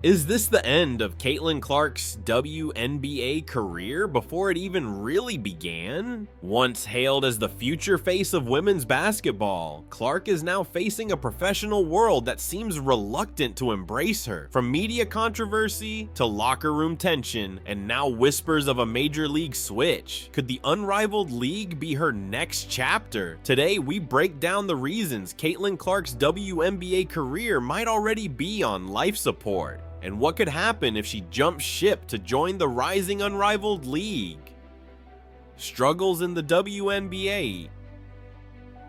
Is this the end of Caitlin Clark's WNBA career before it even really began? Once hailed as the future face of women's basketball, Clark is now facing a professional world that seems reluctant to embrace her. From media controversy to locker room tension, and now whispers of a major league switch. Could the Unrivaled League be her next chapter? Today, we break down the reasons Caitlin Clark's WNBA career might already be on life support, and what could happen if she jumps ship to join the rising Unrivaled League. Struggles in the WNBA.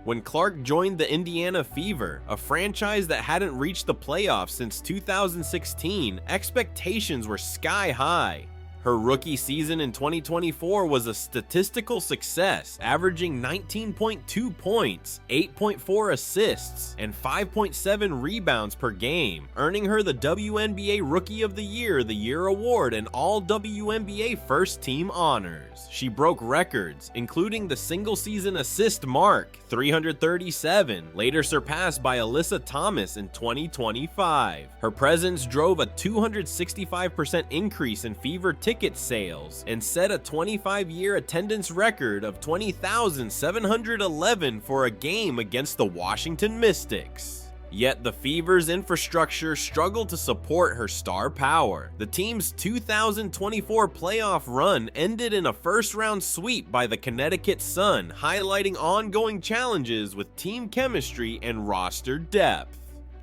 When Clark joined the Indiana Fever, a franchise that hadn't reached the playoffs since 2016, expectations were sky high. Her rookie season in 2024 was a statistical success, averaging 19.2 points, 8.4 assists, and 5.7 rebounds per game, earning her the WNBA Rookie of the Year award and all WNBA first team honors. She broke records, including the single-season assist mark, 337, later surpassed by Alyssa Thomas in 2025. Her presence drove a 265% increase in Fever ticket sales and set a 25-year attendance record of 20,711 for a game against the Washington Mystics. Yet the Fever's infrastructure struggled to support her star power. The team's 2024 playoff run ended in a first-round sweep by the Connecticut Sun, highlighting ongoing challenges with team chemistry and roster depth.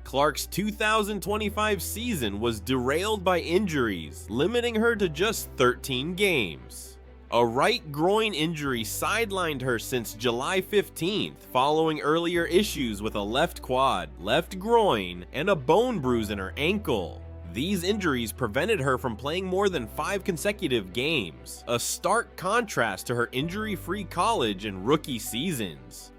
Clark's 2025 season was derailed by injuries, limiting her to just 13 games. A right groin injury sidelined her since July 15th, following earlier issues with a left quad, left groin, and a bone bruise in her ankle. These injuries prevented her from playing more than 5 consecutive games, a stark contrast to her injury-free college and rookie seasons.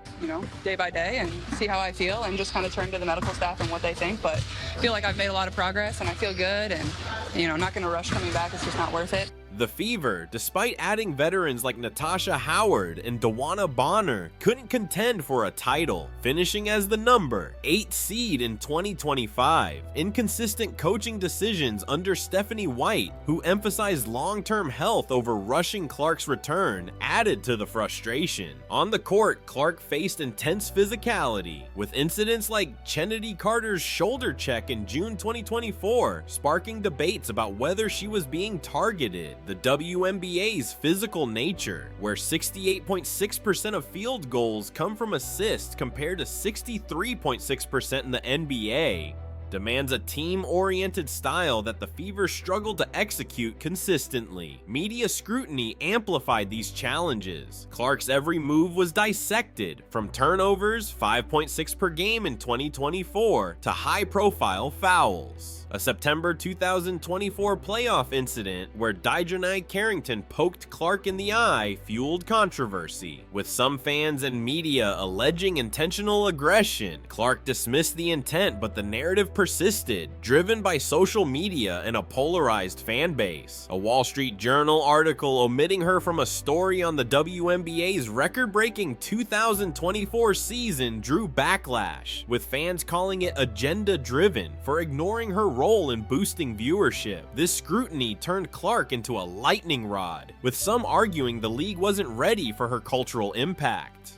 Day by day and see how I feel and just kind of turn to the medical staff and what they think, but I feel like I've made a lot of progress and I feel good, and I'm not going to rush coming back. It's just not worth it. The Fever, despite adding veterans like Natasha Howard and Dewana Bonner, couldn't contend for a title, finishing as the number 8 seed in 2025. Inconsistent coaching decisions under Stephanie White, who emphasized long-term health over rushing Clark's return, added to the frustration. On the court, Clark faced intense physicality, with incidents like Chennedy Carter's shoulder check in June 2024, sparking debates about whether she was being targeted. The WNBA's physical nature, where 68.6% of field goals come from assists compared to 63.6% in the NBA, demands a team-oriented style that the Fever struggled to execute consistently. Media scrutiny amplified these challenges. Clark's every move was dissected, from turnovers, 5.6 per game in 2024, to high-profile fouls. A September 2024 playoff incident where Dejanay Carrington poked Clark in the eye fueled controversy, with some fans and media alleging intentional aggression. Clark dismissed the intent, but the narrative persisted, driven by social media and a polarized fan base. A Wall Street Journal article omitting her from a story on the WNBA's record-breaking 2024 season drew backlash, with fans calling it agenda-driven for ignoring her role in boosting viewership. This scrutiny turned Clark into a lightning rod, with some arguing the league wasn't ready for her cultural impact.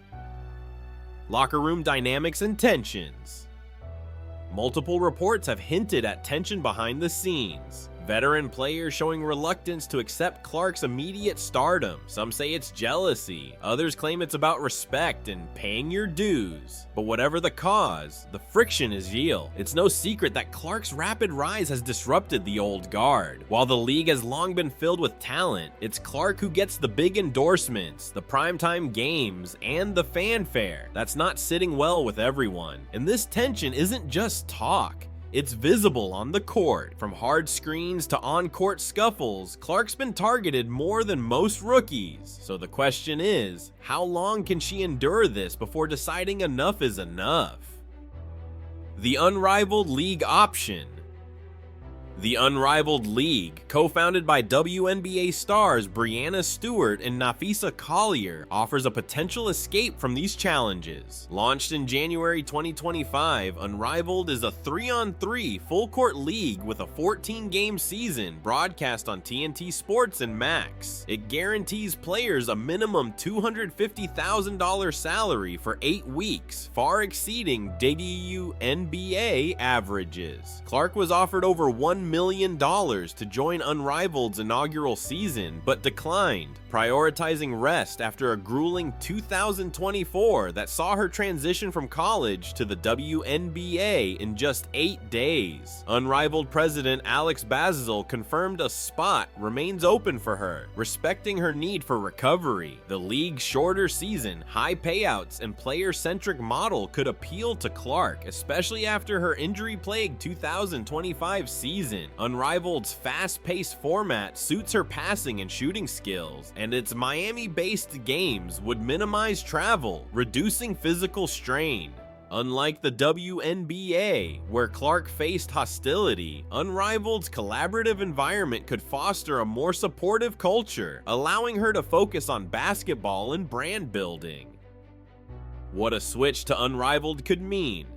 Locker room dynamics and tensions. Multiple reports have hinted at tension behind the scenes. Veteran players showing reluctance to accept Clark's immediate stardom. Some say it's jealousy, others claim it's about respect and paying your dues. But whatever the cause, the friction is real. It's no secret that Clark's rapid rise has disrupted the old guard. While the league has long been filled with talent, it's Clark who gets the big endorsements, the primetime games, and the fanfare. That's not sitting well with everyone. And this tension isn't just talk. It's visible on the court. From hard screens to on-court scuffles, Clark's been targeted more than most rookies. So the question is, how long can she endure this before deciding enough is enough? The Unrivaled League option. The Unrivaled League, co-founded by WNBA stars Breanna Stewart and Nafisa Collier, offers a potential escape from these challenges. Launched in January 2025, Unrivaled is a 3-on-3 full-court league with a 14-game season broadcast on TNT Sports and Max. It guarantees players a minimum $250,000 salary for 8 weeks, far exceeding WNBA averages. Clark was offered over $1 million to join Unrivaled's inaugural season, but declined, prioritizing rest after a grueling 2024 that saw her transition from college to the WNBA in just 8 days. Unrivaled president Alex Bazzel confirmed a spot remains open for her, respecting her need for recovery. The league's shorter season, high payouts, and player-centric model could appeal to Clark, especially after her injury-plagued 2025 season. Unrivaled's fast-paced format suits her passing and shooting skills, and its Miami-based games would minimize travel, reducing physical strain. Unlike the WNBA, where Clark faced hostility, Unrivaled's collaborative environment could foster a more supportive culture, allowing her to focus on basketball and brand building. What a switch to Unrivaled could mean.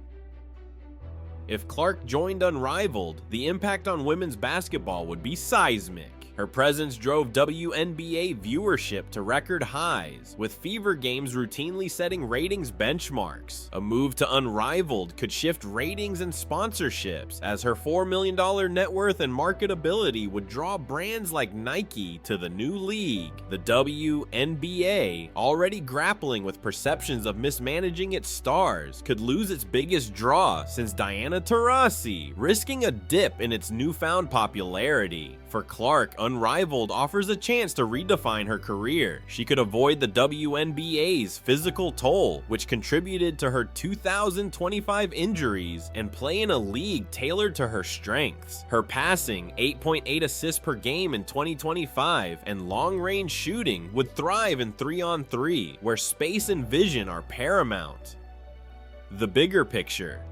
If Clark joined Unrivaled, the impact on women's basketball would be seismic. Her presence drove WNBA viewership to record highs, with Fever games routinely setting ratings benchmarks. A move to Unrivaled could shift ratings and sponsorships, as her $4 million net worth and marketability would draw brands like Nike to the new league. The WNBA, already grappling with perceptions of mismanaging its stars, could lose its biggest draw since Diana Taurasi, risking a dip in its newfound popularity. For Clark, Unrivaled offers a chance to redefine her career. She could avoid the WNBA's physical toll, which contributed to her 2025 injuries, and play in a league tailored to her strengths. Her passing, 8.8 assists per game in 2025, and long-range shooting would thrive in 3-on-3, where space and vision are paramount. The bigger picture.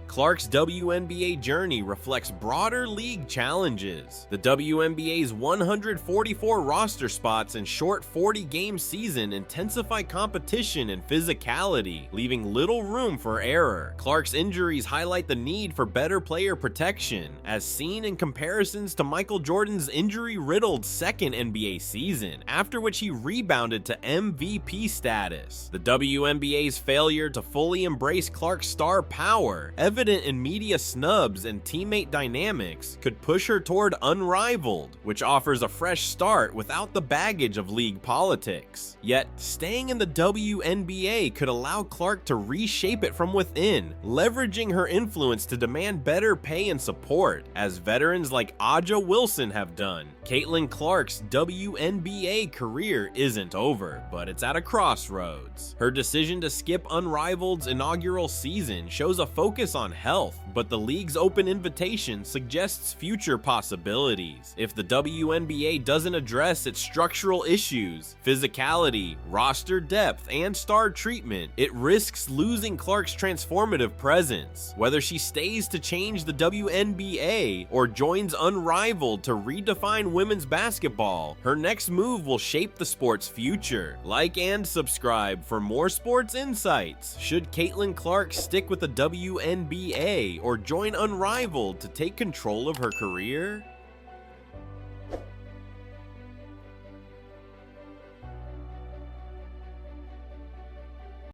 Clark's WNBA journey reflects broader league challenges. The WNBA's 144 roster spots and short 40-game season intensify competition and physicality, leaving little room for error. Clark's injuries highlight the need for better player protection, as seen in comparisons to Michael Jordan's injury-riddled second NBA season, after which he rebounded to MVP status. The WNBA's failure to fully embrace Clark's star power, evident in media snubs and teammate dynamics, could push her toward Unrivaled, which offers a fresh start without the baggage of league politics. Yet, staying in the WNBA could allow Clark to reshape it from within, leveraging her influence to demand better pay and support, as veterans like Aja Wilson have done. Caitlin Clark's WNBA career isn't over, but it's at a crossroads. Her decision to skip Unrivaled's inaugural season shows a focus on health, but the league's open invitation suggests future possibilities. If the WNBA doesn't address its structural issues, physicality, roster depth, and star treatment, it risks losing Clark's transformative presence. Whether she stays to change the WNBA or joins Unrivaled to redefine women's basketball, her next move will shape the sport's future. Like and subscribe for more sports insights. Should Caitlin Clark stick with the WNBA or join Unrivaled to take control of her career?